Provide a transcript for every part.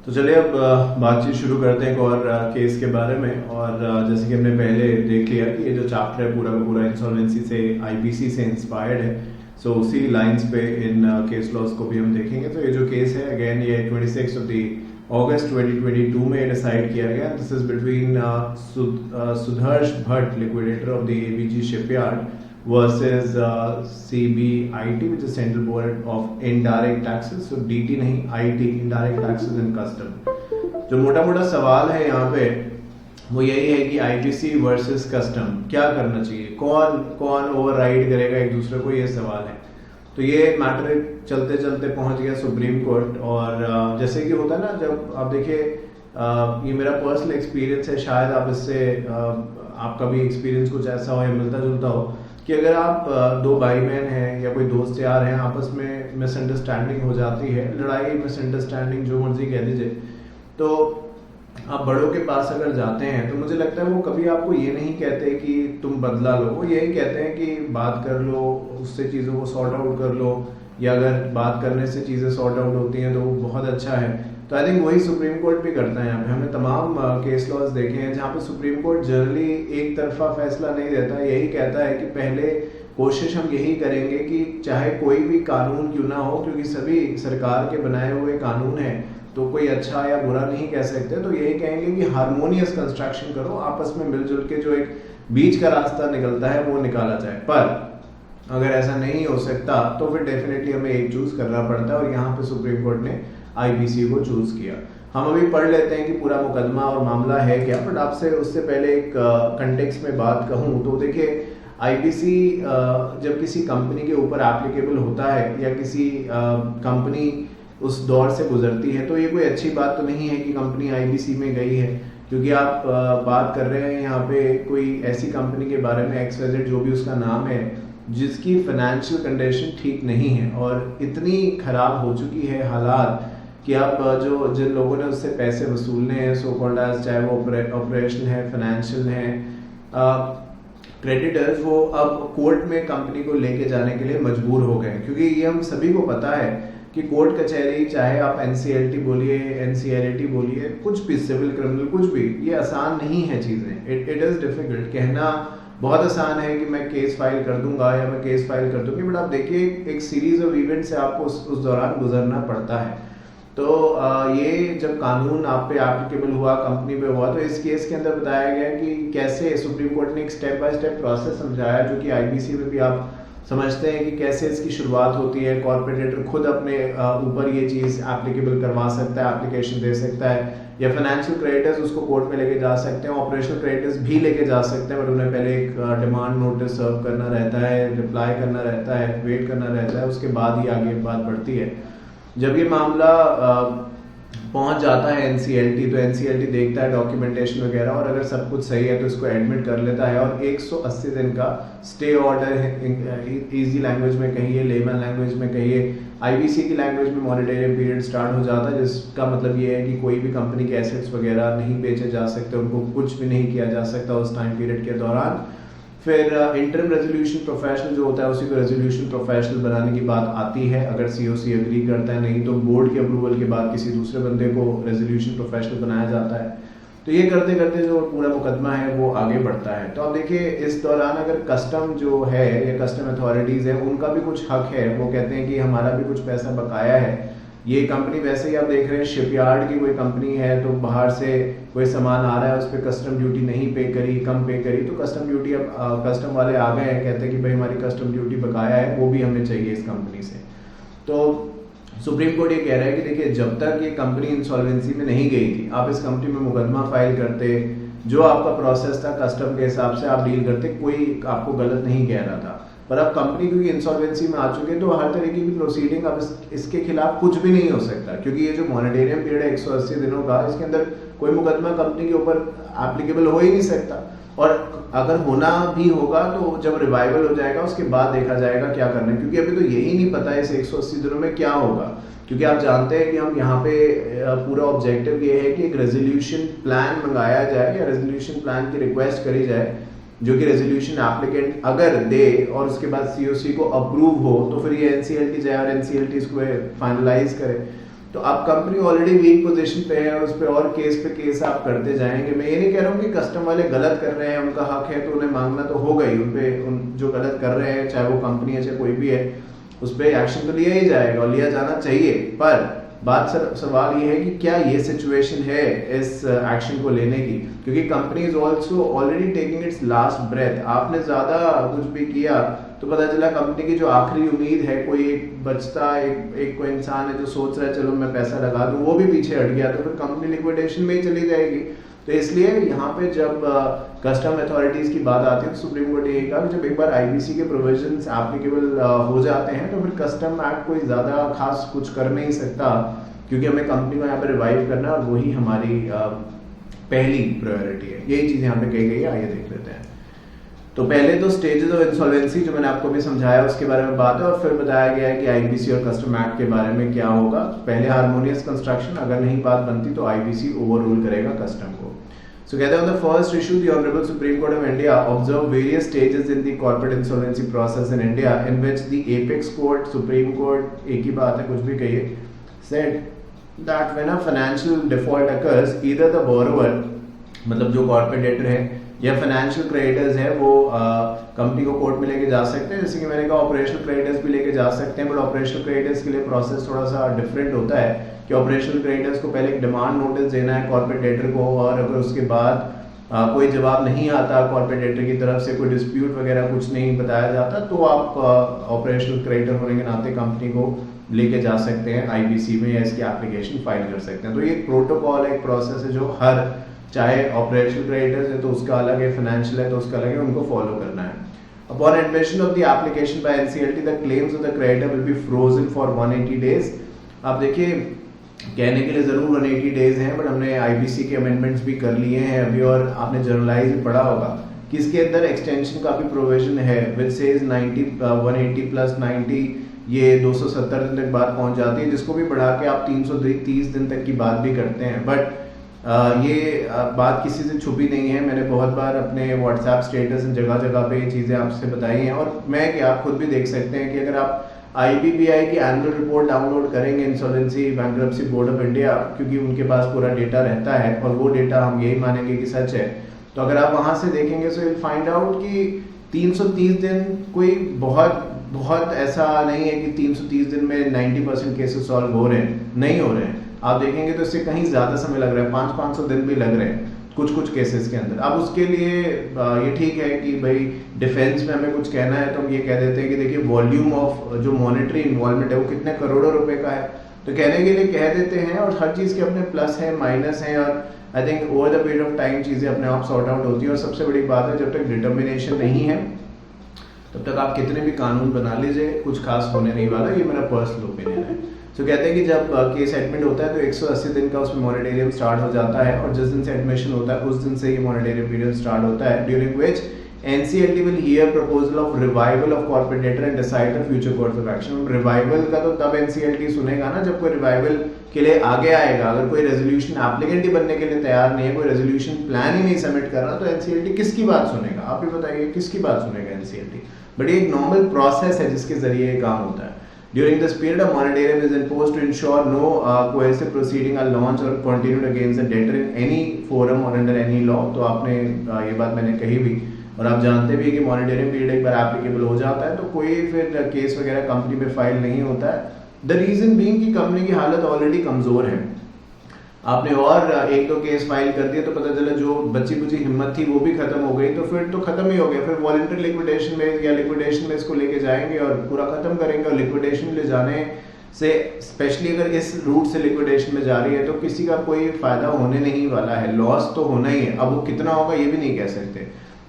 तो चलिए अब बातचीत शुरू करते हैं एक और केस के बारे में। और जैसे कि हमने पहले देख लिया कि ये जो चैप्टर है पूरा का पूरा इंसॉल्वेंसी से आईपीसी से इंस्पायर्ड है। सो उसी लाइंस पे इन केस लॉज को भी हम देखेंगे। तो ये जो केस है अगेन ये 26 अगस्त 2022 में डिसाइड किया गया। This is between Sudharsh Bhatt liquidator of the AVG shipyard versus CBIT which is Central Board of Indirect Taxes, so DT नहीं IT Indirect Taxes and Custom। जो मोटा मोटा सवाल है यहाँ पे वो यही है कि IBC वर्सेस कस्टम क्या करना चाहिए, कौन कौन ओवरराइड करेगा एक दूसरे को, ये सवाल है। तो ये मैटर चलते चलते पहुंच गया सुप्रीम कोर्ट। और जैसे कि होता है ना, जब आप देखिए ये मेरा पर्सनल एक्सपीरियंस है, शायद आप इससे आपका भी एक्सपीरियंस कुछ ऐसा हो या मिलता जुलता हो कि अगर आप दो भाई बहन हैं या कोई दोस्त यार हैं, आपस में मिसअंडरस्टैंडिंग हो जाती है, लड़ाई मिसअंडरस्टैंडिंग जो मर्जी कह दीजिए, तो आप बड़ों के पास अगर जाते हैं तो मुझे लगता है वो कभी आपको ये नहीं कहते कि तुम बदला लो, वो यही कहते हैं कि बात कर लो, उससे चीज़ों को सॉर्ट आउट कर लो, या अगर बात करने से चीज़ें सॉर्ट आउट होती हैं तो वो बहुत अच्छा है। तो आई थिंक वही सुप्रीम कोर्ट भी करता है। यहाँ पे हमने तमाम केस लॉज देखे हैं जहाँ पे सुप्रीम कोर्ट जनरली एक तरफा फैसला नहीं देता, यही कहता है कि पहले कोशिश हम यही करेंगे कि चाहे कोई भी कानून क्यों ना हो, क्योंकि सभी सरकार के बनाए हुए कानून हैं तो कोई अच्छा या बुरा नहीं कह सकते, तो यही कहेंगे कि हार्मोनियस कंस्ट्रक्शन करो, आपस में मिलजुल के जो एक बीच का रास्ता निकलता है वो निकाला जाए। पर अगर ऐसा नहीं हो सकता तो फिर डेफिनेटली हमें एक चूज करना पड़ता है, और यहाँ पे सुप्रीम कोर्ट ने आईबीसी को चूज किया। हम अभी पढ़ लेते हैं कि पूरा मुकदमा और मामला है क्या, बट आपसे उससे पहले एक कंटेक्स्ट में बात कहूँ तो देखिए आईबीसी जब किसी कंपनी के ऊपर एप्लीकेबल होता है या किसी कंपनी उस दौर से गुजरती है, तो ये कोई अच्छी बात तो नहीं है कि कंपनी आईबीसी में गई है, क्योंकि आप बात कर रहे हैं यहाँ पे कोई ऐसी कंपनी के बारे में XYZ जो भी उसका नाम है, जिसकी फाइनेंशियल कंडीशन ठीक नहीं है और इतनी खराब हो चुकी है हालात कि अब जो जिन लोगों ने उससे पैसे वसूलने हैं, सो कॉल्ड एज, चाहे वो ऑपरेशनल है, फाइनेंशियल है, क्रेडिटर्स, वो अब कोर्ट में कंपनी को लेके जाने के लिए मजबूर हो गए। क्योंकि ये हम सभी को पता है कि कोर्ट कचहरी, चाहे आप NCLT बोलिए, NCLT बोलिए, कुछ भी, सिविल क्रिमिनल कुछ भी, ये आसान नहीं है चीज़ें। It is difficult. कहना बहुत आसान है कि मैं केस फाइल कर दूंगा या मैं केस फाइल कर दूंगी, बट आप देखिए एक सीरीज ऑफ इवेंट से आपको उस दौरान गुजरना पड़ता है। तो ये जब कानून आप पे एप्लीकेबल हुआ, कंपनी पे हुआ, तो इस केस के अंदर बताया गया कि कैसे सुप्रीम कोर्ट ने एक स्टेप बाय स्टेप प्रोसेस समझाया, जो कि आईबीसी में भी आप समझते हैं कि कैसे इसकी शुरुआत होती है। कॉर्पोरेटर खुद अपने ऊपर ये चीज़ एप्लीकेबल करवा सकता है, एप्लीकेशन दे सकता है, या फाइनेंशियल क्रेडिटर्स उसको कोर्ट में लेके जा सकते हैं, ऑपरेशनल क्रेडिटर्स भी लेके जा सकते हैं, बट उन्हें पहले एक डिमांड नोटिस सर्व करना रहता है, रिप्लाई करना रहता है, वेट करना रहता है, उसके बाद ही आगे बात बढ़ती है। जब ये मामला पहुंच जाता है NCLT, तो NCLT देखता है डॉक्यूमेंटेशन वगैरह, और अगर सब कुछ सही है तो इसको एडमिट कर लेता है, और 180 दिन का स्टे ऑर्डर है, इजी लैंग्वेज में कहिए, लेमन लैंग्वेज में कहिए, आईबीसी की लैंग्वेज में मॉनिटरिंग पीरियड स्टार्ट हो जाता है, जिसका मतलब ये है कि कोई भी कंपनी के एसेट्स वगैरह नहीं बेचे जा सकते, उनको कुछ भी नहीं किया जा सकता उस टाइम पीरियड के दौरान। फिर इंटरम रेजोल्यूशन प्रोफेशनल जो होता है उसी को रेजोल्यूशन प्रोफेशनल बनाने की बात आती है, अगर COC एग्री करता है, नहीं तो बोर्ड के अप्रूवल के बाद किसी दूसरे बंदे को रेजोल्यूशन प्रोफेशनल बनाया जाता है। तो ये करते करते जो पूरा मुकदमा है वो आगे बढ़ता है। तो अब देखिए इस दौरान अगर कस्टम जो है या कस्टम अथॉरिटीज़ है, उनका भी कुछ हक है, वो कहते हैं कि हमारा भी कुछ पैसा बकाया है। ये कंपनी वैसे ही आप देख रहे हैं शिपयार्ड की कोई कंपनी है, तो बाहर से कोई सामान आ रहा है, उस पर कस्टम ड्यूटी नहीं पे करी, कम पे करी, तो कस्टम ड्यूटी अब कस्टम वाले आ गए हैं, कहते हैं कि भाई हमारी कस्टम ड्यूटी बकाया है, वो भी हमें चाहिए इस कंपनी से। तो सुप्रीम कोर्ट ये कह रहा है कि देखिए जब तक ये कंपनी इंसॉल्वेंसी में नहीं गई थी, आप इस कंपनी में मुकदमा फाइल करते, जो आपका प्रोसेस था कस्टम के हिसाब से आप डील करते, कोई आपको गलत नहीं कह रहा था। पर अब कंपनी क्योंकि इंसॉल्वेंसी में आ चुके हैं, तो हर तरह की भी प्रोसीडिंग अब इसके खिलाफ कुछ भी नहीं हो सकता, क्योंकि ये जो मॉनिटरियम पीरियड है 180 दिनों का, इसके अंदर कोई मुकदमा कंपनी के ऊपर एप्लीकेबल हो ही नहीं सकता। और अगर होना भी होगा तो जब रिवाइवल हो जाएगा उसके बाद देखा जाएगा क्या करना है, क्योंकि अभी तो यही नहीं पता है इस 180 दिनों में क्या होगा। क्योंकि आप जानते हैं कि हम यहाँ पे पूरा ऑब्जेक्टिव ये है कि एक रेजोल्यूशन प्लान मंगाया जाए या रेजोल्यूशन प्लान की रिक्वेस्ट करी जाए, जो कि रेजोल्यूशन एप्लीकेंट अगर दे और उसके बाद COC को अप्रूव हो, तो फिर ये NCLT जाए और NCLT इसको फाइनलाइज करे। तो आप कंपनी ऑलरेडी वीक पोजीशन पे है और उस पर और केस पे केस आप करते जाएंगे। मैं ये नहीं कह रहा हूँ कि कस्टम वाले गलत कर रहे हैं, उनका हक है तो उन्हें मांगना तो होगा ही, उन जो गलत कर रहे हैं चाहे वो कंपनी है चाहे कोई भी है उस पर एक्शन तो लिया ही जाएगा और लिया जाना चाहिए। पर सवाल ये है कि क्या ये सिचुएशन है इस एक्शन को लेने की, क्योंकि company is also already taking its last breath. आपने ज्यादा कुछ भी किया तो पता चला कंपनी की जो आखिरी उम्मीद है, कोई एक बचता एक कोई इंसान है जो सोच रहा है चलो मैं पैसा लगा दूं, वो भी पीछे हट गया तो फिर कंपनी लिक्विडेशन में ही चली जाएगी। तो इसलिए यहाँ पे जब कस्टम अथॉरिटीज की बात आती है तो सुप्रीम कोर्ट ये कहा कि जब एक बार आईबीसी के प्रोविजंस एप्लीकेबल हो जाते हैं तो फिर कस्टम एक्ट कोई ज़्यादा खास कुछ कर नहीं सकता, क्योंकि हमें कंपनी को यहाँ पे रिवाइव करना है और वही हमारी पहली प्रायोरिटी है। यही चीज़ यहाँ पे कही गई है, आइए देख लेते हैं। तो पहले तो स्टेजेस ऑफ इंसॉल्वेंसी जो मैंने आपको भी समझाया उसके बारे में बात है, और फिर बताया गया है कि आईबीसी और कस्टम एक्ट के बारे में क्या होगा। पहले हार्मोनियस कंस्ट्रक्शन, अगर नहीं बात बनती तो आईबीसी ओवररूल करेगा कस्टम को। So कहते हैं on the first issue, the Honorable Supreme Court of India observed various stages in the corporate insolvency process in India, in which the apex court, Supreme Court, एक ही बात है कुछ भी कहिए, said that when a financial default occurs, either the borrower, मतलब जो corporate debtor है या फाइनेंशियल क्रेडिटर्स है वो कंपनी को कोर्ट में लेके जा सकते हैं। जैसे कि मैंने कहा ऑपरेशनल क्रेडिटर्स भी लेके जा सकते हैं, बट ऑपरेशनल क्रेडिटर्स के लिए प्रोसेस थोड़ा सा डिफरेंट होता है कि ऑपरेशनल क्रेडिटर्स को पहले एक डिमांड नोटिस देना है कॉर्पोरेट डेटर को, और अगर उसके बाद कोई जवाब नहीं आता कॉर्पोरेट डेटर की तरफ से, कोई डिस्प्यूट वगैरह कुछ नहीं बताया जाता, तो आप ऑपरेशनल क्रेडिटर होने के नाते कंपनी को लेके जा सकते हैं आईबीसी में या इसकी एप्लीकेशन फाइल कर सकते हैं। तो ये प्रोटोकॉल है, एक प्रोसेस है जो हर, चाहे ऑपरेशनल क्रेडिटर्स है तो उसका अलग है, फाइनेंशियल है तो उसका अलग है, उनको फॉलो करना है। Upon admission of the application by NCLT, the claims of the creditor will be frozen for 180 days। आप देखिए कहने के लिए जरूर 180 डेज हैं, बट हमने आईबीसी के अमेंडमेंट्स भी कर लिए हैं अभी, और आपने जर्नलाइज पढ़ा होगा कि इसके अंदर एक्सटेंशन का भी प्रोविजन है विच सेज 180 प्लस 90, ये 270 दिन तक बात पहुंच जाती है, जिसको भी बढ़ा के आप 330 दिन तक की बात भी करते हैं। बट ये बात किसी से छुपी नहीं है, मैंने बहुत बार अपने व्हाट्सएप स्टेटस जगह जगह पे ये चीज़ें आपसे बताई हैं, और मैं कि आप खुद भी देख सकते हैं कि अगर आप आईबीपीआई की एनुअल रिपोर्ट डाउनलोड करेंगे insolvency bankruptcy board of India, क्योंकि उनके पास पूरा डेटा रहता है और वो डेटा हम यही मानेंगे कि सच है, तो अगर आप वहाँ से देखेंगे सो विल फाइंड आउट कि 330 दिन कोई बहुत ऐसा नहीं है कि 330 दिन में 90% केसेस सॉल्व हो रहे हैं, नहीं हो रहे हैं। आप देखेंगे तो इससे कहीं ज़्यादा समय लग रहा है, 500 दिन भी लग रहे हैं कुछ केसेस के अंदर। अब उसके लिए ये ठीक है कि भाई डिफेंस में हमें कुछ कहना है तो हम ये कह देते हैं कि देखिए वॉल्यूम ऑफ जो मॉनेटरी इन्वॉल्वमेंट है वो कितने करोड़ों रुपए का है, तो कहने के लिए कह देते हैं, और हर चीज़ के अपने प्लस है माइनस है, और I think over the period of time चीज़ें अपने आप सॉर्ट आउट होती हैं। और सबसे बड़ी बात है जब तक डिटर्मिनेशन नहीं है तब तक आप कितने भी कानून बना लीजिए कुछ खास होने नहीं वाला, ये मेरा पर्सनल ओपिनियन है। तो कहते हैं कि जब केस एडमिट होता है तो 180 दिन का उसमें मॉनिटरियम स्टार्ट हो जाता है, और जिस दिन से एडमिशन होता है उस दिन से ये मॉनिटरियम पीरियड स्टार्ट होता है, during which NCLT will hear proposal of revival of corporate debtor and decide the future course of action। Revival का तो तब NCLT सुनेगा ना जब कोई रिवाइवल के लिए आगे आएगा। अगर कोई रेजोल्यूशन एप्लीकेंट ही बनने के लिए तैयार नहीं है, कोई रेजोल्यूशन प्लान ही नहीं सबमिट कर रहा, तो NCLT किसकी बात सुनेगा? आप ही बताइए किसकी बात सुनेगा NCLT? बट ये एक नॉर्मल प्रोसेस है जिसके जरिए काम होता है। During this period, a moratorium is imposed to ensure no coercive proceeding are launched or continued against the debtor in any forum or under any law। तो आपने ये बात मैंने कही भी, और आप जानते भी हैं कि मॉनिटरिंग पीरियड एक बार एप्लीकेबल हो जाता है तो कोई फिर केस वगैरह कंपनी पे फाइल नहीं होता है। द रीजन बीइंग कि कंपनी की हालत ऑलरेडी कमजोर है, आपने और एक दो केस फाइल कर दिए तो पता चला जो बची बुची हिम्मत थी वो भी खत्म हो गई, तो फिर तो खत्म ही हो गया। फिर वॉलंटरी लिक्विडेशन में या लिक्विडेशन में इसको लेके जाएंगे और पूरा खत्म करेंगे। और लिक्विडेशन ले जाने से, स्पेशली अगर इस रूट से लिक्विडेशन में जा रही है, तो किसी का कोई फायदा होने नहीं वाला है, लॉस तो होना ही है। अब वो कितना होगा ये भी नहीं कह सकते,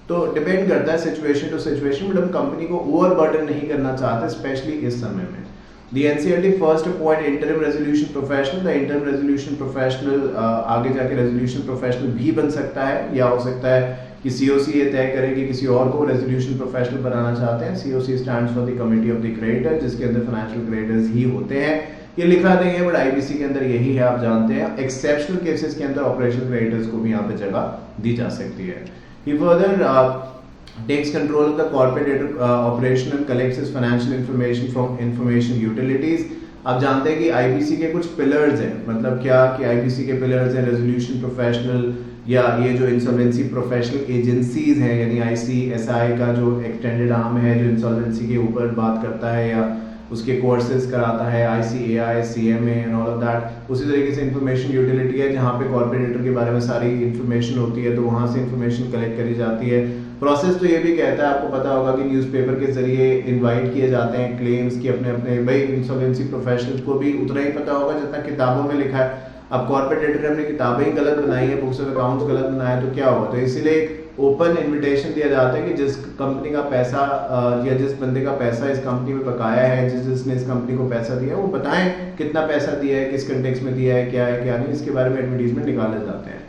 तो डिपेंड करता है सिचुएशन टू सिचुएशन। बट हम कंपनी को ओवर बर्डन नहीं करना चाहते, स्पेशली इस समय में। The NCLT first appoint interim resolution professional। The interim resolution professional आगे जाके resolution professional भी बन सकता है, या हो सकता है कि COC ये तय करे कि किसी और को resolution professional बनाना चाहते हैं। COC stands for the committee of the creditor, जिसके अंदर financial creditors ही होते हैं। ये लिखा नहीं है बट IBC के अंदर यही है, आप जानते हैं। एक्सेप्शनल केसेस के अंदर operational creditors को भी यहाँ पे जगह दी जा सकती है। He further takes control of the corporate operation and collects his financial information from information utilities। आप जानते हैं कि आईबीसी के कुछ पिलर्स हैं, मतलब क्या कि आईबीसी के पिलर्स हैं रेजोल्यूशन प्रोफेशनल, या ये जो इंसॉल्वेंसी प्रोफेशनल एजेंसीज हैं यानी आईसीएसआई का जो एक्सटेंडेड आर्म है जो इंसॉल्वेंसी के ऊपर बात करता है या उसके कोर्सेज कराता है, ICAI, CMA and all of that. उसी तरीके से इंफॉर्मेशन यूटिलिटी है जहाँ पे कॉर्पोरेटर के बारे में सारी इंफॉर्मेशन होती है, तो वहाँ से इंफॉर्मेशन कलेक्ट करी जाती है। प्रोसेस तो ये भी कहता है, आपको पता होगा कि न्यूज़पेपर के जरिए इनवाइट किए जाते हैं क्लेम्स की अपने अपने, भाई इंसॉल्वेंसी प्रोफेशनल को भी उतना ही पता होगा जितना किताबों में लिखा है। अब कॉर्पोरेट एडिटर ने अपनी किताबें ही गलत बनाई है, बुक्स ऑफ अकाउंट्स गलत बनाया तो क्या होगा। तो इसीलिए एक ओपन इनविटेशन दिया जाता है कि जिस कंपनी का पैसा या जिस बंदे का पैसा इस कंपनी में बकाया है, जिसने इस कंपनी को पैसा दिया, वो बताएं कितना पैसा दिया है, किस कंटेक्स्ट में दिया है, क्या है क्या नहीं, इसके बारे में एडवर्टीजमेंट निकाले जाते हैं।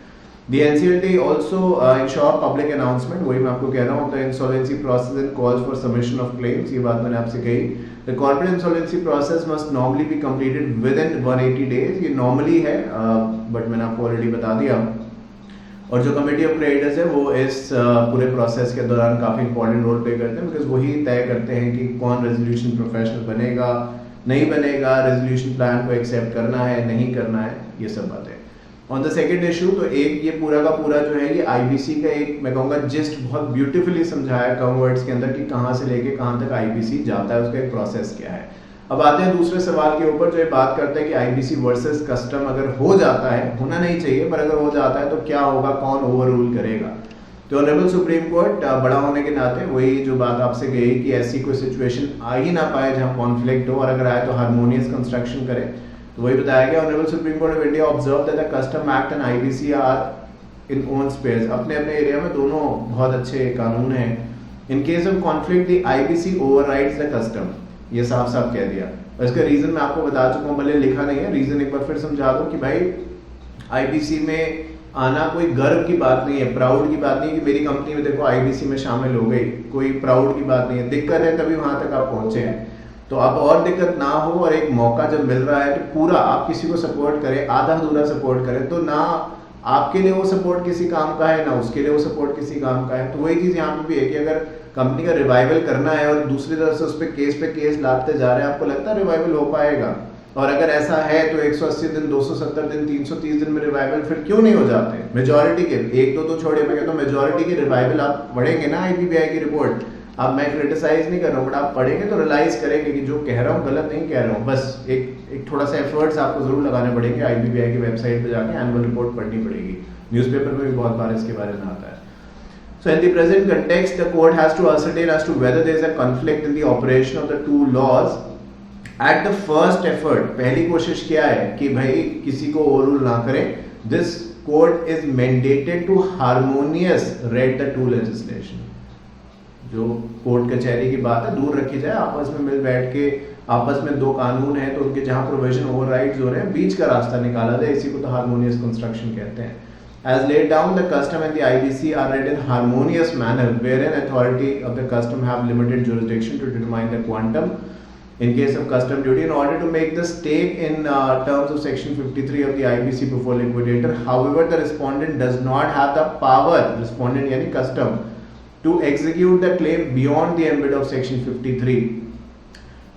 The NCLT also ensure public announcement, वही मैं आपको कह रहा हूँ, the insolvency process and calls for submission of claims, ये बात मैंने आपसे कही। The corporate insolvency process must normally be completed within 180 days, ये normally है, but मैंने आपको ऑलरेडी बता दिया। और जो कमेटी ऑफ क्रेडिटर्स है वो इस पूरे प्रोसेस के दौरान काफ़ी इंपॉर्टेंट रोल प्ले करते हैं, बिकॉज वही तय करते हैं कि कौन रेजोल्यूशन प्रोफेशनल बनेगा, नहीं बनेगा, रेजोल्यूशन प्लान को एक्सेप्ट करना है, नहीं करना है, ये सब बातें। ऑन द सेकेंड इशू, तो एक ये पूरा का पूरा जो है ये आईबीसी का एक मैं कहूँगा जिस्ट बहुत ब्यूटीफुली समझाया कम वर्ड्स के अंदर कि कहाँ से लेके कहाँ तक आईबीसी जाता है, उसका एक प्रोसेस क्या है। अब आते हैं दूसरे सवाल के ऊपर जो ये बात करता है कि आईबीसी वर्सेस कस्टम अगर हो जाता है, होना नहीं चाहिए पर अगर हो जाता है तो क्या होगा, कौन ओवर रूल करेगा। तो ऑनरेबल सुप्रीम कोर्ट बड़ा होने के नाते वही जो बात आपसे कही कि ऐसी कोई सिचुएशन आ ही ना पाए जहाँ कॉन्फ्लिक्ट हो, और अगर आए तो हारमोनियस कंस्ट्रक्शन करे। तो वही बताया गया, honourable supreme court of India observe that the custom act and IBC are in own space, अपने अपने एरिया में दोनों बहुत अच्छे कानून हैं। In case of conflict the IBC overrides the custom, ये साफ साफ कह दिया। और इसका रीजन मैं आपको बता चुका हूँ, भले लिखा नहीं है, रीजन एक बार फिर समझा दूं कि भाई आईबीसी में आना कोई गर्व की बात नहीं है, प्राउड की बात नहीं है कि मेरी कंपनी में देखो आईबीसी में शामिल हो गई, कोई प्राउड की बात नहीं है। दिक्कत है तभी वहां तक आप पहुंचे हैं, तो अब और दिक्कत ना हो, और एक मौका जब मिल रहा है तो पूरा आप किसी को सपोर्ट करें, आधा अधूरा सपोर्ट करें, तो ना आपके लिए वो सपोर्ट किसी काम का है, ना उसके लिए वो सपोर्ट किसी काम का है। तो वही चीज़ यहाँ पे भी है कि अगर कंपनी का रिवाइवल करना है और दूसरी तरफ से उस पर केस लाते जा रहे हैं, आपको लगता है रिवाइवल हो पाएगा? और अगर ऐसा है तो 180 दिन, 270 दिन, 330 दिन में रिवाइवल फिर क्यों नहीं हो जाते? मेजॉरिटी के, एक दो तो छोड़िए, मैं कहता हूँ मेजॉरिटी के रिवाइवल आप पढ़ेंगे ना आईपीबीआई की रिपोर्ट, अब मैं क्रिटिसाइज नहीं कर रहा हूँ, बट आप पढ़ेंगे तो रियलाइज करेंगे कि जो कह रहा हूँ गलत नहीं कह रहा हूँ। बस एक थोड़ा सा एफर्ट्स आपको जरूर लगाने पड़ेंगे, आईपीबीआई की वेबसाइट पे जाके एनुअल रिपोर्ट पढ़नी पड़ेगी, न्यूज़पेपर में भी बहुत बार इसके बारे में आता है। So in the present context, the court has to ascertain as to whether there is a conflict in the operation of the two laws at the first effort। पहली कोशिश क्या है कि भाई किसी को ओवररूल ना करें। This court is mandated to harmonious read the two legislation। जो कोर्ट कचहरी की बात है दूर रखी जाए, आपस में मिल बैठ के, आपस में दो कानून हैं तो उनके जहाँ प्रोविजन ओवरराइड्स हो रहे हैं बीच का रास्ता निकाला जाए, इसी को तो हार्मोनियस कंस्ट्रक्शन कहते हैं। As laid down, the custom and the IBC are read in harmonious manner, wherein authority of the custom have limited jurisdiction to determine the quantum in case of custom duty in order to make the stake in terms of section 53 of the IBC before liquidator. However, the respondent does not have the power, respondent yani custom, to execute the claim beyond the ambit of section 53।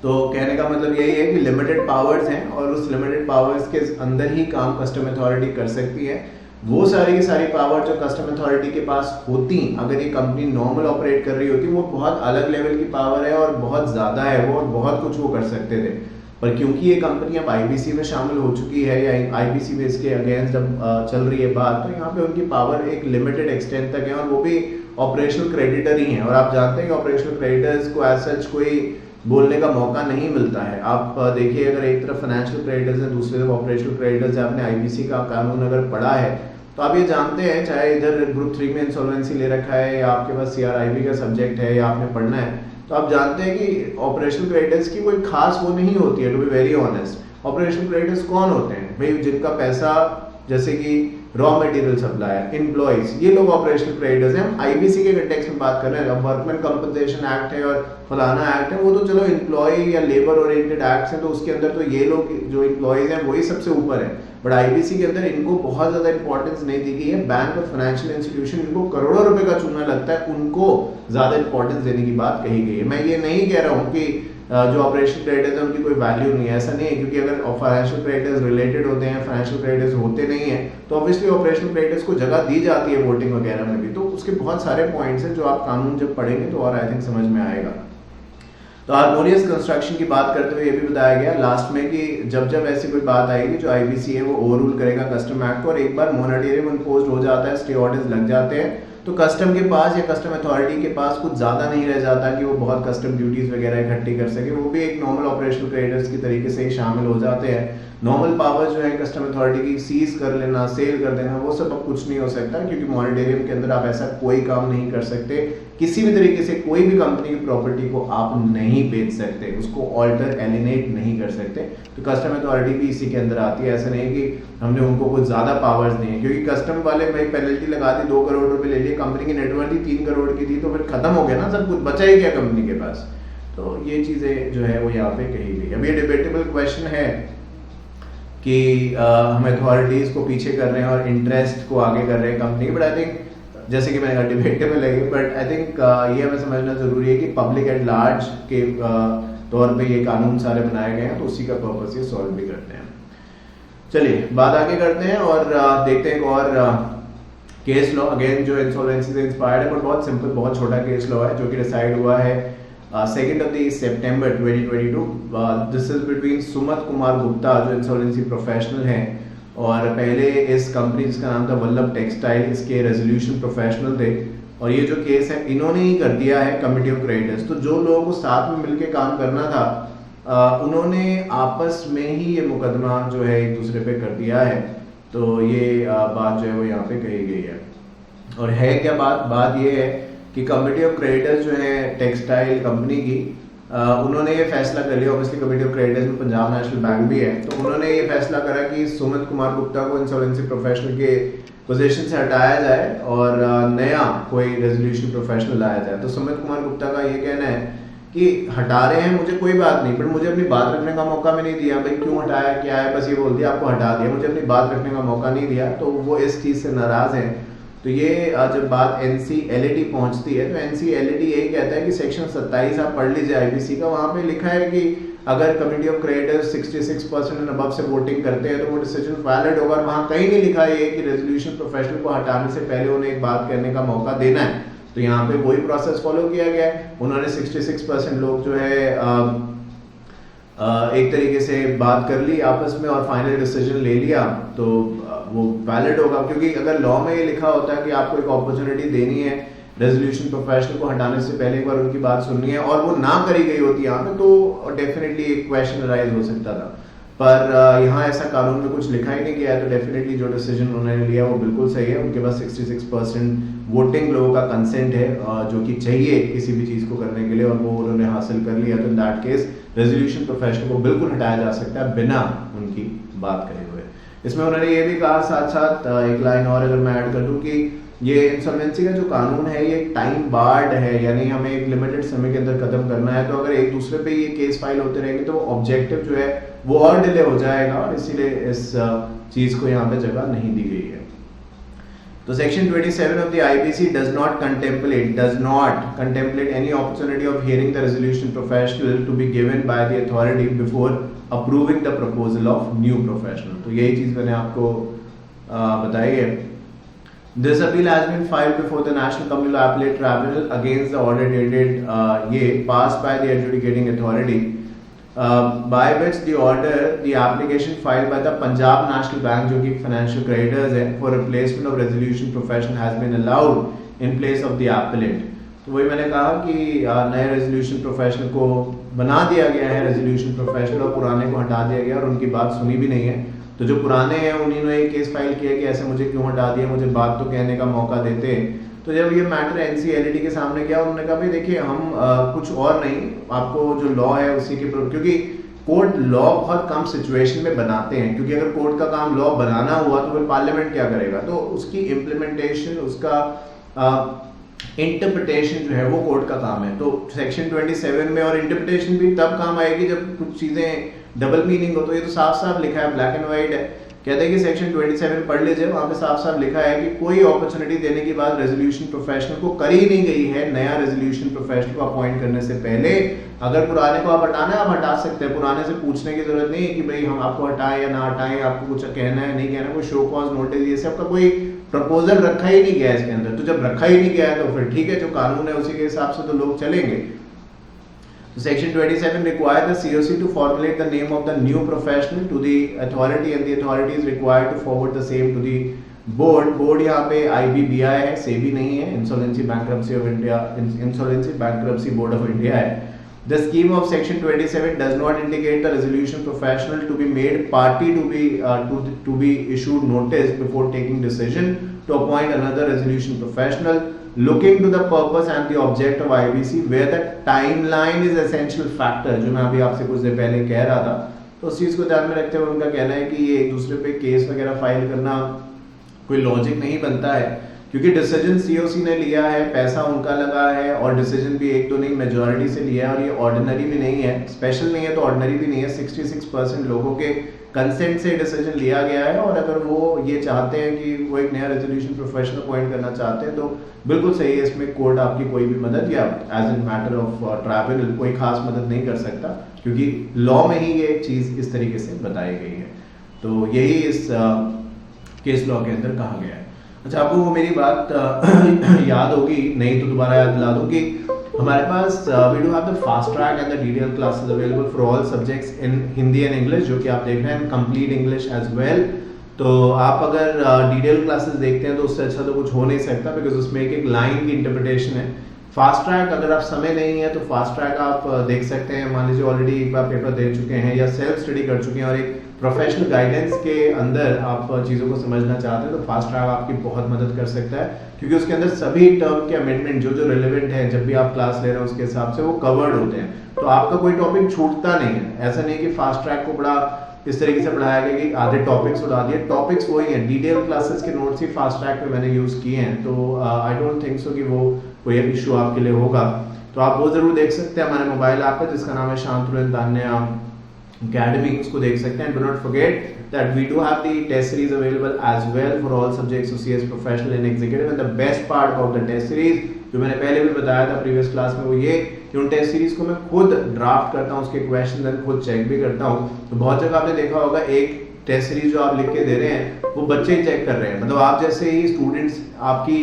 तो कहने का मतलब यही है कि limited powers हैं और उस लिमिटेड पावर्स के अंदर ही काम कस्टम अथॉरिटी कर सकती है। वो सारी की सारी पावर जो कस्टम अथॉरिटी के पास होती, अगर ये कंपनी नॉर्मल ऑपरेट कर रही होती, वो बहुत अलग लेवल की पावर है और बहुत ज़्यादा है वो, और बहुत कुछ वो कर सकते थे। पर क्योंकि ये कंपनी अब आईबीसी में शामिल हो चुकी है या आईबीसी में इसके अगेंस्ट जब चल रही है बात, तो यहाँ पे उनकी पावर एक लिमिटेड एक्सटेंट तक है, और वो भी ऑपरेशनल क्रेडिटर ही हैं। और आप जानते हैं कि ऑपरेशनल क्रेडिटर्स को एज सच कोई बोलने का मौका नहीं मिलता है। आप देखिए, अगर एक तरफ फाइनेंशियल क्रेडिटर्स है, दूसरी तरफ ऑपरेशनल क्रेडिटर्स है, आपने आईबीसी का कानून अगर पढ़ा है तो आप ये जानते हैं, चाहे इधर ग्रुप 3 में इंसॉल्वेंसी ले रखा है या आपके पास सीआरआईबी का सब्जेक्ट है या आपने पढ़ना है, तो आप जानते हैं कि ऑपरेशनल क्रेडिटर्स की कोई खास वो नहीं होती है। To be very honest, operational creditors कौन होते हैं भाई? जिनका पैसा, जैसे कि रॉ मटेरियल सप्लायर, एम्प्लॉइज, ये लोग ऑपरेशनल क्रेडिटर्स हैं। हम आईबीसी के कंटेक्स्ट में बात कर रहे हैं, अब वर्कमैन कंपनसेशन एक्ट है और फलाना एक्ट है, वो तो चलो एम्प्लॉय या लेबर ओरिएंटेड एक्ट्स हैं, तो उसके अंदर तो ये लोग जो एम्प्लॉयज हैं वही सबसे ऊपर है। बट आईबीसी के अंदर इनको बहुत ज़्यादा इंपॉर्टेंस नहीं दी गई है। बैंक और फाइनेंशियल इंस्टीट्यूशन, इनको करोड़ों रुपए का चूना लगता है, उनको ज़्यादा इंपॉर्टेंस देने की बात कही गई है। मैं ये नहीं कह रहा हूँ कि जो ऑपरेशनल क्रेडिटर्स है उनकी कोई वैल्यू नहीं है, ऐसा नहीं है, क्योंकि अगर फाइनेंशियल क्रेडिटर्स रिलेटेड होते हैं, फाइनेंशियल क्रेडिटर्स होते नहीं है, तो ऑब्वियसली ऑपरेशनल क्रेडिटर्स को जगह दी जाती है वोटिंग वगैरह में भी। तो उसके बहुत सारे पॉइंट्स हैं जो आप कानून जब पढ़ेंगे तो और आई थिंक समझ में आएगा। तो हारमोनियस कंस्ट्रक्शन की बात करते हुए ये भी बताया गया लास्ट में कि जब जब ऐसी कोई बात आएगी जो आईबीसी है वो ओवररूल करेगा कस्टम एक्ट को, और एक बार मोनेटरियम इम्पोज्ड हो जाता है, स्टे ऑर्डर्स लग जाते हैं, तो कस्टम के पास या कस्टम अथॉरिटी के पास कुछ ज़्यादा नहीं रह जाता कि वो बहुत कस्टम ड्यूटीज़ वगैरह इकट्ठी कर सके, वो भी एक नॉर्मल ऑपरेशनल क्रेडिटर्स की तरीके से ही शामिल हो जाते हैं। नॉर्मल पावर जो है कस्टम अथॉरिटी की सीज कर लेना, सेल कर देना, वो सब अब कुछ नहीं हो सकता, क्योंकि मॉनिटरियम के अंदर आप ऐसा कोई काम नहीं कर सकते। किसी भी तरीके से कोई भी कंपनी की प्रॉपर्टी को आप नहीं बेच सकते, उसको ऑल्टर एलिनेट नहीं कर सकते। तो कस्टम अथॉरिटी भी इसी के अंदर आती है। ऐसा नहीं है कि हमने उनको कुछ ज़्यादा पावर्स दी हैं, क्योंकि कस्टम वाले भाई पेनल्टी लगा दी, 2 करोड़ रुपए ले लिए, कंपनी की नेटवर्थ ही 3 करोड़ की थी, तो फिर खत्म हो गया ना सब कुछ, बचा ही क्या कंपनी के पास। तो ये चीज़ें जो है वो यहाँ पे कही गई। अब ये डिबेटेबल क्वेश्चन है कि हम अथॉरिटीज़ को पीछे कर रहे हैं और इंटरेस्ट को आगे कर रहे हैं कंपनी, बट आई थिंक जैसे कि मैंने कहा डिबेटेबल है, बट आई थिंक ये हमें समझना ज़रूरी है कि पब्लिक एट लार्ज के तौर पे ये कानून सारे बनाए गए हैं, तो उसी का पर्पस ये सॉल्व भी करते हैं। चलिए बात आगे करते हैं और देखते हैं एक और केस लॉ, अगेन जो इंसॉल्वेंसी से इंस्पायर्ड है, बट बहुत सिंपल, बहुत छोटा केस लॉ है जो कि डिसाइड हुआ है 2nd of September 2022। This is between Sumat Kumar Gupta जो इंसॉल्वेंसी प्रोफेशनल हैं, और पहले इस कंपनी जिसका नाम था वल्लभ टेक्सटाइल, इसके रेजोल्यूशन प्रोफेशनल थे, और ये जो केस है इन्होंने ही कर दिया है कमिटी ऑफ क्रेडिटर्स। तो जो लोगों को साथ में मिलकर काम करना था उन्होंने आपस में ही ये मुकदमा जो है एक दूसरे पे कर दिया है। तो ये बात जो है वो यहाँ पे कही गई है। और है क्या बात ये है कि कमिटी ऑफ क्रेडिटर्स जो है टेक्सटाइल कंपनी की, उन्होंने ये फैसला कर लिया, ऑब्वियसली कमिटी ऑफ क्रेडिटर्स में पंजाब नेशनल बैंक भी है, तो उन्होंने ये फैसला करा कि सुमित कुमार गुप्ता को इंसॉल्वेंसी प्रोफेशनल के पोजीशन से हटाया जाए और नया कोई रेजोल्यूशन प्रोफेशनल लाया जाए। तो सुमित कुमार गुप्ता का ये कहना है कि हटा रहे हैं मुझे कोई बात नहीं, बट मुझे अपनी बात रखने का मौका भी नहीं दिया। भाई क्यों हटाया, क्या है, बस ये बोल दिया आपको हटा दिया, मुझे अपनी बात रखने का मौका नहीं दिया। तो वो इस चीज़ से नाराज़ हैं। तो ये जब बात NCLAT पहुंचती है तो NCLAT यही कहता है कि सेक्शन 27 आप पढ़ लीजिए IBC का, वहाँ पे लिखा है कि अगर committee of creditors 66% and above से वोटिंग करते हैं तो वो डिसीजन वैलिड होगा। वहाँ कहीं नहीं लिखा है कि रेजोल्यूशन प्रोफेशनल को हटाने से पहले उन्हें एक बात करने का मौका देना है। तो यहाँ पे वही प्रोसेस फॉलो किया गया है। उन्होंने 66% लोग जो है एक तरीके से बात कर ली आपस में और फाइनल डिसीजन ले लिया, तो वो वैलिड होगा। क्योंकि अगर लॉ में ये लिखा होता है कि आपको एक अपॉर्चुनिटी देनी है रेजोल्यूशन प्रोफेशनल को हटाने से पहले, एक बार उनकी बात सुननी है, और वो ना करी गई होती यहाँ पे, तो डेफिनेटली एक क्वेश्चन राइज हो सकता था। पर यहाँ ऐसा कानून में कुछ लिखा ही नहीं गया है, तो डेफिनेटली जो डिसीजन उन्होंने लिया वो बिल्कुल सही है। उनके पास 66% वोटिंग लोगों का कंसेंट है जो कि चाहिए किसी भी चीज़ को करने के लिए, और वो उन्होंने हासिल कर लिया। तो in that case resolution professional को बिल्कुल हटाया जा सकता है बिना उनकी बात करे हुए। इसमें उन्होंने ये भी कहा साथ साथ, एक लाइन और अगर मैं ऐड कर दूं, कि ये इंसॉल्वेंसी का जो कानून है ये टाइम बार्ड है, यानी हमें एक लिमिटेड समय के अंदर खत्म करना है। तो अगर एक दूसरे पे ये केस फाइल होते रहेंगे तो वो ऑब्जेक्टिव जो है वो और डिले हो जाएगा, और इसीलिए इस चीज को यहाँ पे जगह नहीं दी गई है। तो section 27 of the IBC does not contemplate any opportunity of hearing the resolution professional to be given by the authority before approving the proposal of new professional। तो यही चीज मैंने आपको बताई है। This appeal has been filed before the National Company Law Appellate Tribunal against the order dated ये passed by the adjudicating authority, by which the application filed by the Punjab National Bank जो कि financial creditors है for replacement of resolution professional has been allowed in place of the appellate। तो वही मैंने कहा कि नए रेजोल्यूशन प्रोफेशनल को बना दिया गया है रेजोल्यूशन प्रोफेशनल, और पुराने को हटा दिया गया, और उनकी बात सुनी भी नहीं है। तो जो पुराने हैं उन्हीं ने एक केस फाइल किया कि ऐसे मुझे क्यों हटा दिया, मुझे बात तो कहने का मौका देते। तो जब ये मैटर NCLAT के सामने गया, उन्होंने कहा भाई देखिए हम कुछ और नहीं, आपको जो लॉ है उसी के, क्योंकि कोर्ट लॉ बहुत कम सिचुएशन में बनाते हैं, क्योंकि अगर कोर्ट का काम लॉ बनाना हुआ तो फिर पार्लियामेंट क्या करेगा, तो उसकी इम्प्लीमेंटेशन, उसका इंटरप्रिटेशन जो है वो कोर्ट का काम है। तो सेक्शन 27 में, और इंटरप्रिटेशन भी तब काम आएगी जब कुछ चीजें डबल मीनिंग हो। तो ये तो साफ साफ लिखा है, ब्लैक एंड व्हाइट है, कहते हैं कि सेक्शन 27 पढ़ लीजिए, वहां पे साफ साफ लिखा है कि कोई अपॉर्चुनिटी देने के बाद रेजोल्यूशन प्रोफेशनल को करी नहीं गई है नया रेजोल्यूशन प्रोफेशनल को अपॉइंट करने से पहले। अगर पुराने को आप हटाना है आप हटा सकते हैं, पुराने से पूछने की जरूरत नहीं है कि भाई हम आपको हटाएं या ना हटाएं, आपको कुछ कहना है नहीं कहना, कोई शो कॉज नोटिस ये सब का कोई प्रपोजल रखा ही नहीं गया इसके अंदर। तो जब रखा ही नहीं गया है तो फिर ठीक है, जो कानून है उसी के हिसाब से तो लोग चलेंगे। Section 27 requires the COC to formulate the name of the new professional to the authority and the authority is required to forward the same to the board. Board यहाँ पे IBBI है, SEBI नहीं है, Insolvency Bankruptcy of India, Insolvency Bankruptcy Board of India है। The scheme of Section 27 does not indicate the resolution professional to be made party to be issued notice before taking decision to appoint another resolution professional. Looking to the purpose and the object of IBC where the timeline is essential factor, जो मैं अभी आपसे कुछ देर पहले कह रहा था, तो उस चीज़ को ध्यान में रखते हुए उनका कहना है कि ये एक दूसरे पे केस वगैरह फाइल करना कोई लॉजिक नहीं बनता है, क्योंकि डिसीजन सीओसी ने लिया है, पैसा उनका लगा है और डिसीजन भी एक तो नहीं मेजॉरिटी से लिया है, और ये ऑर्डिनरी भी नहीं है, स्पेशल नहीं है तो ऑर्डिनरी भी नहीं है, 66% लोगों के कंसेंट से डिसीजन लिया गया है। और अगर वो ये चाहते हैं कि वो एक नया रेजोल्यूशन प्रोफेशनल अपॉइंट करना चाहते हैं तो बिल्कुल सही है, इसमें कोर्ट आपकी कोई भी मदद या as an matter of tribunal कोई खास मदद नहीं कर सकता, क्योंकि लॉ में ही ये चीज़ इस तरीके से बताई गई है। तो यही इस केस लॉ के अंदर कहा गया है। अच्छा, आपको वो मेरी बात याद होगी, नहीं तो दोबारा याद दिला दूं कि हमारे पास we do have the fast track and the detail classes available for all subjects in Hindi and English, जो कि आप देख रहे हैं, कंप्लीट इंग्लिश एज वेल। तो आप अगर डिटेल क्लासेस देखते हैं तो उससे अच्छा तो कुछ हो नहीं सकता, बिकॉज उसमें एक एक लाइन की इंटरप्रिटेशन है। फास्ट ट्रैक अगर आप समय नहीं है तो फास्ट ट्रैक आप देख सकते हैं, मान लीजिए ऑलरेडी एक बार पेपर दे चुके हैं या सेल्फ स्टडी कर चुके हैं और एक प्रोफेशनल गाइडेंस के अंदर आप चीज़ों को समझना चाहते हैं तो फास्ट ट्रैक आपकी बहुत मदद कर सकता है, क्योंकि उसके अंदर सभी टर्म के अमेंडमेंट जो जो रिलेवेंट है जब भी आप क्लास ले रहे हैं उसके हिसाब से वो कवर्ड होते हैं, तो आपका कोई टॉपिक छूटता नहीं है। ऐसा नहीं कि फास्ट ट्रैक को बड़ा इस तरीके से पढ़ाया गया कि आधे टॉपिक्स उड़ा दिए, टॉपिक्स वही हैं, डिटेल क्लासेस के नोट्स ही फास्ट ट्रैक पे मैंने यूज़ किए हैं, तो आई डोंट थिंक सो कि वो कोई इशू आपके लिए होगा। तो आप वो ज़रूर देख सकते हैं हमारे मोबाइल ऐप पर जिसका नाम है शांतुलन तान्या Academy, उसको देख सकते हैं। Do not forget that we do have the test series available as well for all subjects of CS professional and executive, and the best part about the test series जो मैंने पहले भी बताया था प्रीवियस क्लास में, वो ये कि उन टेस्ट सीरीज को मैं खुद ड्राफ्ट करता हूँ, उसके क्वेश्चन खुद चेक भी करता हूँ। तो बहुत जगह आपने देखा होगा एक टेस्ट सीरीज जो आप लिख के दे रहे हैं वो बच्चे ही चेक कर रहे हैं, मतलब आप जैसे ही स्टूडेंट्स आपकी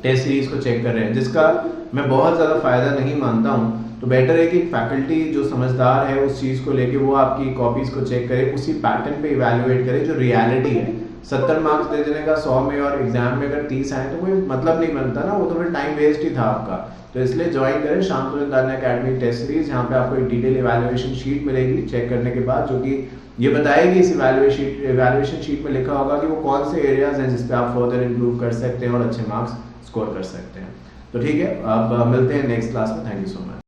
टेस्ट सीरीज को चेक कर रहे हैं, जिसका मैं बहुत ज़्यादा फायदा नहीं मानता हूँ। तो बेटर है कि फैकल्टी जो समझदार है उस चीज़ को लेके वो आपकी कॉपीज़ को चेक करे, उसी पैटर्न पे इवैल्यूएट करे जो रियलिटी है। 70 मार्क्स दे देने का 100 में और एग्जाम में अगर 30 आए तो कोई मतलब नहीं बनता ना, वो तो फिर टाइम वेस्ट ही था आपका। तो इसलिए ज्वाइन करें शांतुलन तान्या अकेडमी टेस्ट सीरीज, यहाँ पे आपको एक डिटेल इवैल्यूएशन शीट मिलेगी चेक करने के बाद, जो कि ये बताएगी इस इवैल्यूएशन शीट में लिखा होगा कि वो कौन से एरियाज हैं जिस पे आप फर्दर इंप्रूव कर सकते हैं और अच्छे मार्क्स स्कोर कर सकते हैं। तो ठीक है, अब मिलते हैं नेक्स्ट क्लास में। Thank you so much.